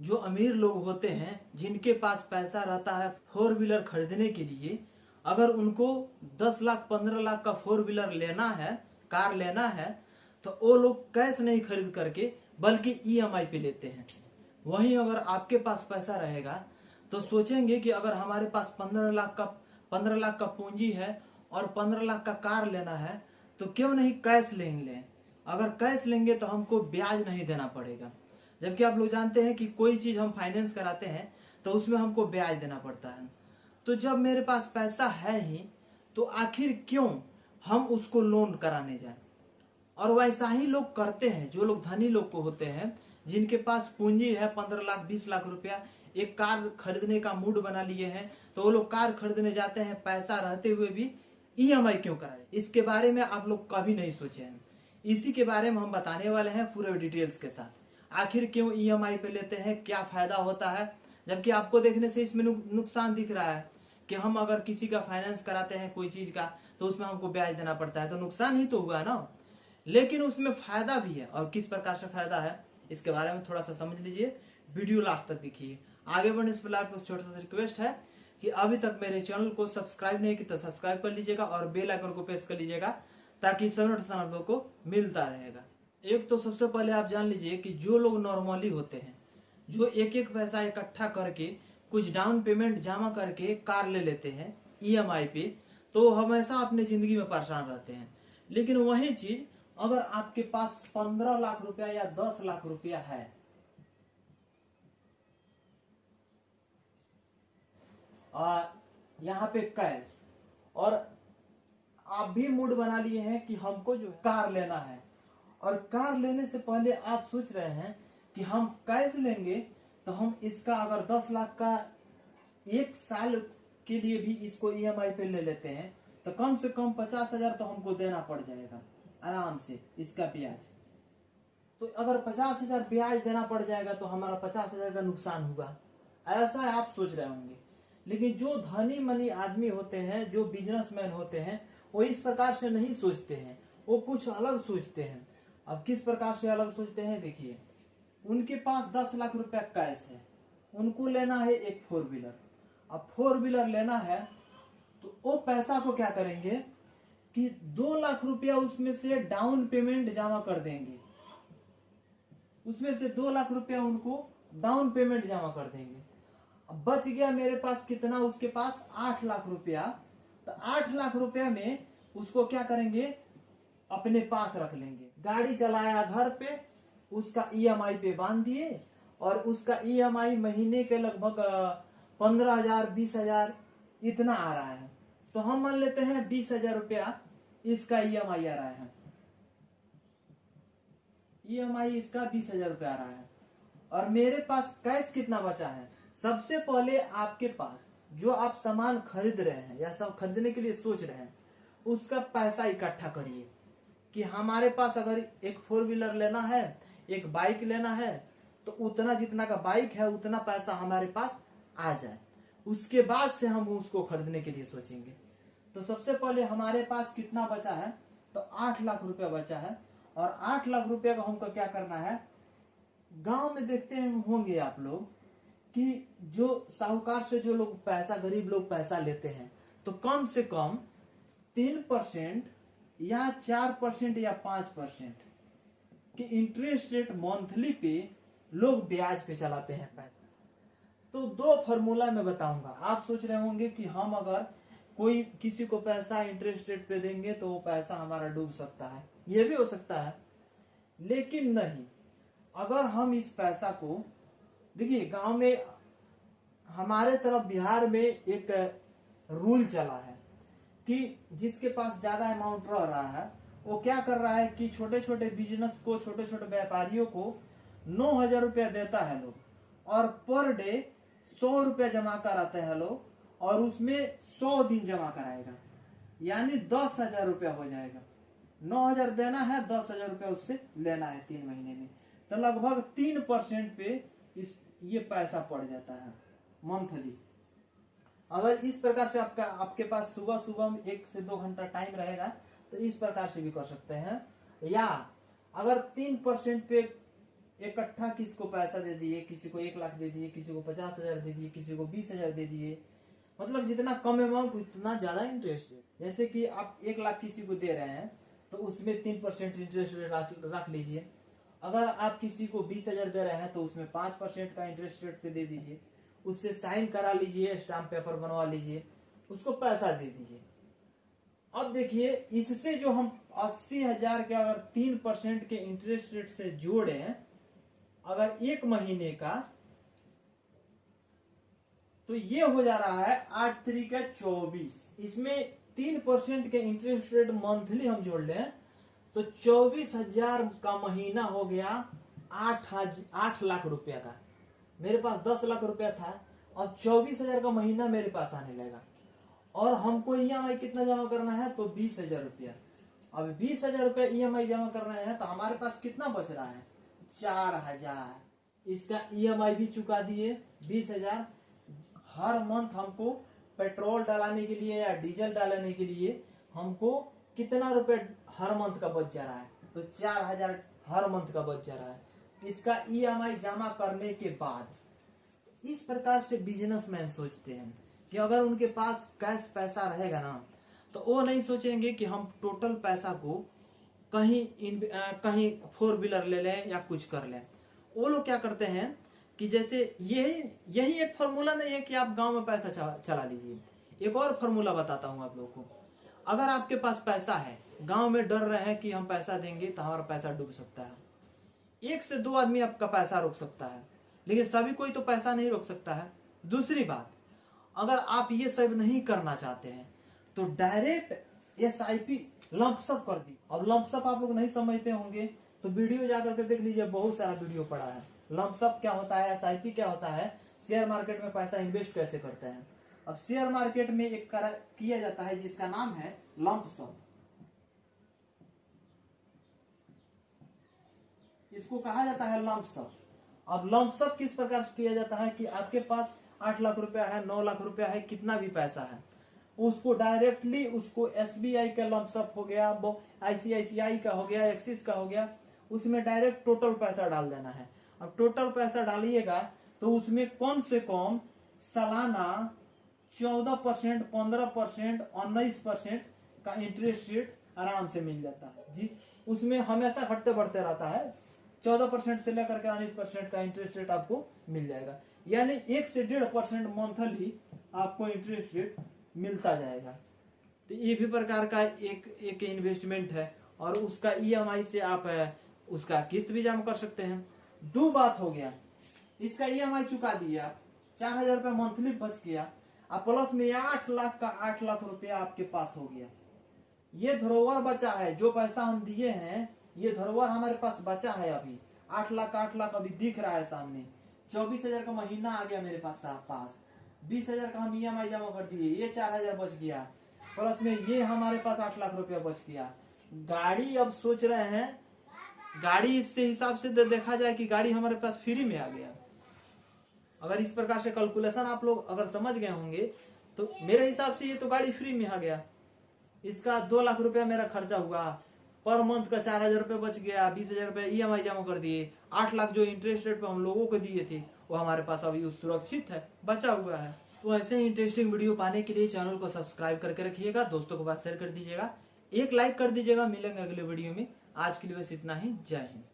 जो अमीर लोग होते हैं जिनके पास पैसा रहता है 4 व्हीलर खरीदने के लिए, अगर उनको 10 लाख 15 लाख का 4 व्हीलर लेना है, कार लेना है, तो वो लोग कैश नहीं खरीद करके बल्कि ईएमआई पे लेते हैं। वहीं अगर आपके पास पैसा रहेगा तो सोचेंगे कि अगर हमारे पास 15 लाख का पूंजी है और 15 लाख का कार लेना है तो क्यों नहीं कैश ले लें। अगर कैश लेंगे तो हमको ब्याज नहीं देना पड़ेगा। जबकि आप लोग जानते हैं कि कोई चीज हम फाइनेंस कराते हैं तो उसमें हमको ब्याज देना पड़ता है। तो जब मेरे पास पैसा है ही तो आखिर क्यों हम उसको लोन कराने जाए। और वैसा ही लोग करते हैं, जो लोग धनी लोग को होते हैं जिनके पास पूंजी है 15 लाख 20 लाख रुपया, एक कार खरीदने का मूड बना लिए हैं तो वो लोग कार खरीदने जाते हैं, पैसा रहते हुए भी ईएमआई क्यों कराए। इसके बारे में आप लोग कभी नहीं सोचे हैं। इसी के बारे में हम बताने वाले हैं पूरे डिटेल्स के साथ। आखिर क्यों ईएमआई पे लेते हैं, क्या फायदा होता है, जबकि आपको देखने से इसमें नुकसान दिख रहा है कि हम अगर किसी का फाइनेंस कराते हैं कोई चीज का तो उसमें हमको ब्याज देना पड़ता है, तो नुकसान ही तो हुआ ना। लेकिन उसमें फायदा भी है, और किस प्रकार से फायदा है इसके बारे में थोड़ा सा समझ लीजिए, वीडियो लास्ट तक देखिए। आगे बढ़ने से पहले आपको छोटा सा रिक्वेस्ट है कि अभी तक मेरे चैनल को सब्सक्राइब नहीं किया तो सब्सक्राइब कर लीजिएगा और बेल आइकन को प्रेस कर लीजिएगा ताकि सब नोटिफिकेशन आप लोग को मिलता रहेगा। एक तो सबसे पहले आप जान लीजिए कि जो लोग नॉर्मली होते हैं, जो एक एक पैसा इकट्ठा करके कुछ डाउन पेमेंट जमा करके कार ले लेते हैं ईएमआई पे, तो हमेशा अपनी जिंदगी में परेशान रहते हैं। लेकिन वही चीज अगर आपके पास 15 लाख रुपया या 10 लाख रुपया है, यहाँ पे कैश, और आप भी मूड बना लिए हैं कि हमको जो कार लेना है, और कार लेने से पहले आप सोच रहे हैं कि हम कैश लेंगे तो हम इसका अगर 10 लाख का 1 साल के लिए भी इसको ईएमआई पे ले लेते हैं तो कम से कम 50,000 तो हमको देना पड़ जाएगा आराम से इसका ब्याज। तो अगर 50,000 ब्याज देना पड़ जाएगा तो हमारा 50,000 का नुकसान हुआ, ऐसा आप सोच रहे होंगे। लेकिन जो धनी मनी आदमी होते हैं, जो बिजनेसमैन होते हैं, वो इस प्रकार से नहीं सोचते हैं, वो कुछ अलग सोचते हैं। अब किस प्रकार से अलग सोचते हैं देखिए, उनके पास 10 लाख रुपया कैश है, उनको लेना है एक 4 व्हीलर। अब 4 व्हीलर लेना है तो वो पैसा को क्या करेंगे कि 2 लाख रुपया उसमें से डाउन पेमेंट जमा कर देंगे, उसमें से 2 लाख रुपया उनको डाउन पेमेंट जमा कर देंगे। अब बच गया मेरे पास कितना, उसके पास 8 लाख रुपया। तो 8 लाख रुपया में उसको क्या करेंगे, अपने पास रख लेंगे। गाड़ी चलाया घर पे, उसका ईएमआई पे बांध दिए, और उसका ईएमआई महीने के लगभग 15,000 20,000 इतना आ रहा है। तो हम मान लेते हैं 20,000 रुपया इसका ईएमआई आ रहा है, ईएमआई इसका 20,000 रुपया आ रहा है, और मेरे पास कैश कितना बचा है। सबसे पहले आपके पास जो आप सामान खरीद रहे हैं या सब खरीदने के लिए सोच रहे हैं, उसका पैसा इकट्ठा करिए कि हमारे पास अगर एक 4 व्हीलर लेना है, एक बाइक लेना है, तो उतना जितना का बाइक है उतना पैसा हमारे पास आ जाए, उसके बाद से हम उसको खरीदने के लिए सोचेंगे। तो सबसे पहले हमारे पास कितना बचा है, तो 8 लाख रुपया बचा है, और 8 लाख रुपया का हमको क्या करना है। गांव में देखते हैं होंगे आप लोग कि जो साहूकार से जो लोग पैसा, गरीब लोग पैसा लेते हैं, तो कम से कम 3% या 4% या 5% के इंटरेस्ट रेट मंथली पे लोग ब्याज पे चलाते हैं पैसा। तो 2 फॉर्मूला में बताऊंगा। आप सोच रहे होंगे कि हम अगर कोई किसी को पैसा इंटरेस्ट रेट पे देंगे तो वो पैसा हमारा डूब सकता है, ये भी हो सकता है। लेकिन नहीं, अगर हम इस पैसा को देखिए, गांव में हमारे तरफ बिहार में एक रूल चला है कि जिसके पास ज्यादा अमाउंट रह रहा है वो क्या कर रहा है कि छोटे छोटे बिजनेस को, छोटे छोटे व्यापारियों को 9,000 रुपया देता है लोग, और पर डे 100 रुपया जमा कराते हैं लोग, और उसमें 100 दिन जमा कराएगा, यानी 10,000 रुपया हो जाएगा। 9,000 देना है, 10,000 रुपया उससे लेना है 3 महीने में, तो लगभग 3% पे ये पैसा पड़ जाता है मंथली। अगर इस प्रकार से आपके पास सुबह सुबह 1 से 2 घंटा टाइम रहेगा तो इस प्रकार से भी कर सकते हैं, या अगर 3% पे इकट्ठा किसको पैसा दे दिए, किसी को 1 लाख दे दिए, किसी को 50,000 दे दिए, किसी को 20,000 दे दिए। मतलब जितना कम अमाउंट उतना ज्यादा इंटरेस्ट है। जैसे कि आप 1 लाख किसी को दे रहे हैं तो उसमें 3% इंटरेस्ट रेट रख लीजिए। अगर आप किसी को 20,000 दे रहे हैं तो उसमें 5% का इंटरेस्ट रेट पे दे दीजिए, उससे साइन करा लीजिए, स्टाम्प पेपर बनवा लीजिए, उसको पैसा दे दीजिए। अब देखिए, इससे जो हम 80,000 के अगर 3% के इंटरेस्ट रेट से जोड़े, अगर 1 महीने का, तो ये हो जा रहा है 8 3 का 24। इसमें 3% के इंटरेस्ट रेट मंथली हम जोड़ लें तो 24,000 का महीना हो गया 8 लाख रुपया का। मेरे पास 10 लाख रुपया था, अब 24,000 का महीना मेरे पास आने लगेगा। और हमको EMI कितना जमा करना है, तो 20,000 रुपया। अब 20,000 रुपया EMI जमा करना है तो हमारे पास कितना बच रहा है, 4,000। इसका EMI भी चुका दिए 20,000। हर मंथ हमको पेट्रोल डालने के लिए या डीजल डालने के लिए हमको कितना रुपए हर मंथ का बच जा रहा है, तो 4,000 हर मंथ का बच जा रहा है इसका EMI जमा करने के बाद। इस प्रकार से बिजनेसमैन सोचते हैं कि अगर उनके पास कैश पैसा रहेगा ना, तो वो नहीं सोचेंगे कि हम टोटल पैसा को कहीं 4 व्हीलर ले लें या कुछ कर लें। वो लोग क्या करते हैं कि जैसे यही एक फॉर्मूला नहीं है कि आप गांव में पैसा चला लीजिए। एक और फॉर्मूला बताता हूं आप लोगों को। अगर आपके पास पैसा है, गांव में डर रहे हैं कि हम पैसा देंगे तो हमारा पैसा डूब सकता है, 1 से 2 आदमी आपका पैसा रोक सकता है, लेकिन सभी कोई तो पैसा नहीं रोक सकता है। दूसरी बात, अगर आप ये सब नहीं करना चाहते हैं तो डायरेक्ट SIP लंपसप कर दी। अब लंपसप आप लोग नहीं समझते होंगे तो वीडियो जाकर के देख लीजिए, बहुत सारा वीडियो पड़ा है। लंपसप क्या होता है, SIP क्या होता है, शेयर मार्केट में पैसा इन्वेस्ट कैसे करते हैं। अब शेयर मार्केट में एक किया जाता है जिसका नाम है लंपसप। इसको कहा जाता है लंपसप। अब लंपसप किस प्रकार से किया जाता है कि आपके पास 8 लाख रुपया है, 9 लाख रुपया है, कितना भी पैसा है, उसको डायरेक्टली उसको SBI का लंपसप हो गया, ICICI का हो गया, एक्सिस का हो गया, उसमें डायरेक्ट टोटल पैसा डाल देना है। अब टोटल पैसा डालिएगा तो उसमें कम से कम सालाना 14%, 15%, 19% का इंटरेस्ट रेट आराम से मिल जाता है जी। उसमें हमेशा घटते बढ़ते रहता है, 14% से लेकर के 19% का इंटरेस्ट रेट आपको मिल जाएगा। यानी 1 से 1.5% मंथली आपको इंटरेस्ट रेट मिलता जाएगा। तो ये भी प्रकार का एक इन्वेस्टमेंट है। और उसका EMI से आप उसका किस्त भी जमा कर सकते हैं। 2 बात हो गया, इसका EMI चुका दिया, 4,000 रुपया मंथली बच गया, अब प्लस में 8 लाख का 8 लाख रुपया आपके पास हो गया। ये धरोहर बचा है, जो पैसा हम दिए हैं ये धरोहर हमारे पास बचा है। अभी 8 लाख अभी दिख रहा है सामने। 24,000 का महीना आ गया मेरे पास 20,000 का हम EMI जमा कर दिए, ये 4,000 बच गया, प्लस में ये हमारे पास 8 लाख रुपया बच गया। गाड़ी अब सोच रहे हैं, गाड़ी इससे हिसाब से देखा जाए कि गाड़ी हमारे पास फ्री में आ गया। अगर इस प्रकार से कैलकुलेशन आप लोग अगर समझ गए होंगे तो मेरे हिसाब से ये तो गाड़ी फ्री में आ गया। इसका 2 लाख रुपया मेरा खर्चा हुआ, पर मंथ का 4,000 रुपया बच गया, 20,000 रुपया EMI जमा कर दिए, 8 लाख जो इंटरेस्ट रेट पे हम लोगों को दिए थे वो हमारे पास अभी सुरक्षित है, बचा हुआ है। तो ऐसे ही इंटरेस्टिंग वीडियो पाने के लिए चैनल को सब्सक्राइब करके रखिएगा, दोस्तों के पास शेयर कर दीजिएगा, एक लाइक कर दीजिएगा। मिलेंगे अगले वीडियो में। आज के लिए बस इतना ही, जय हिंद।